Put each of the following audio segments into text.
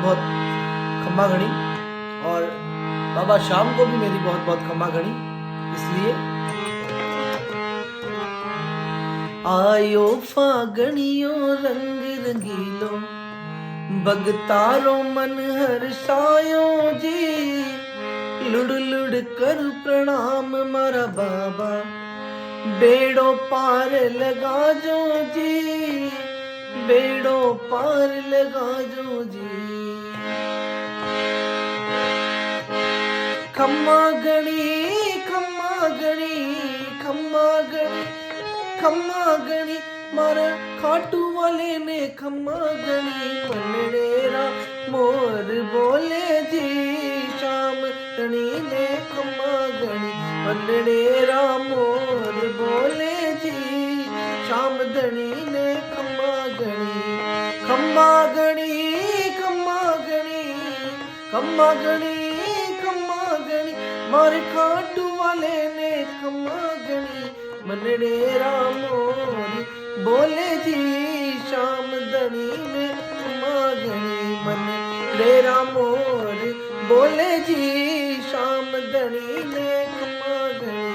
बहुत खम्मा घड़ी और बाबा श्याम को भी मेरी बहुत बहुत खम्मा घड़ी। इसलिए आयो फागणियो रंग रंगीलो, बगतारो मन हर्षायो जी, लुड़ लुड़ कर प्रणाम मारा बाबा, बेड़ो पार लगा जो जी, बेड़ो पार लगा जो जी। खम्मा गणी खम्मा गणी खम्मा गणी खम्मा गणी, मारा खाटू वाले ने खम्मा गणी, मनडेरा मोर बोले जी, श्याम धनी ने खम्मा गणी, मनडेरा मोर बोले जी, श्याम धनी ने खम्मा गणी। खम्मा गणी खम्मा गणी खम्मा गणी खम्मा गणी, मारे खाटू वाले ने खम्मा गणी, मनडेरा मोर बोले जी, श्याम धनी ने खम्मा गणी, मनडेरा मोर बोले जी, श्याम धनी ने खम्मा गणी।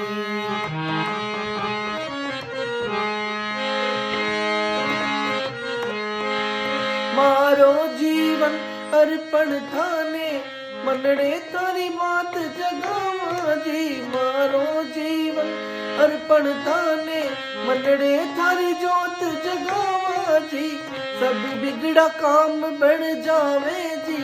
मारो जीवन अर्पण थाने, मनडे तारी बात जगावा जी, मारो जीवन अर्पण थाने, मनडे थारी जोत जगावा जी, सब बिगड़ा काम बन जावे जी,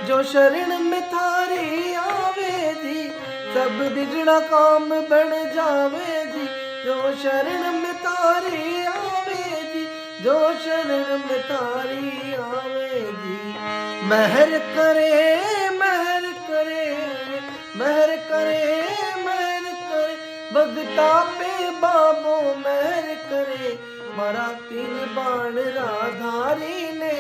जो शरण में थारी आवे जी, सब बिगड़ा काम बन जावे जी, जो शरण में थारी आवे जी, जो शरण में थारी आवे जी। महर करे महर करे महर करे महर करे, भगता पे बाबो महर करे, मारा तीन बाण राधारी ने,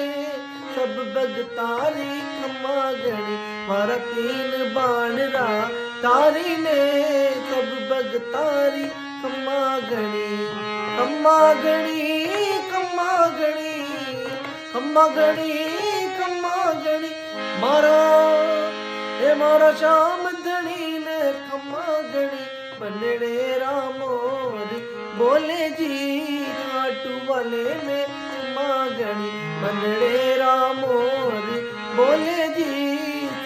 सब भगतारी खम्मा गणी, मारा तीन बाण राधारी ने, सब भगतारी खम्मा गणी। खम्मा गणी खम्मा गणी खम्मा गणी खम्मा गणी, मारा ए मारा श्याम धनी ने खम्मा गणी, मनडेरा मोर बोले जी, खाटू वाले ने खम्मा गणी, मनडेरा मोर बोले जी,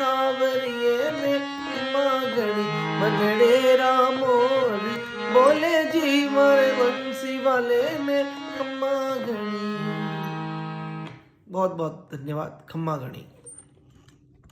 सावरिये ने खम्मा गणी, मनडेरा मोर बोले जी, मारे बंसी वाले ने खम्मा गणी। बहुत बहुत धन्यवाद। खम्मा गणी।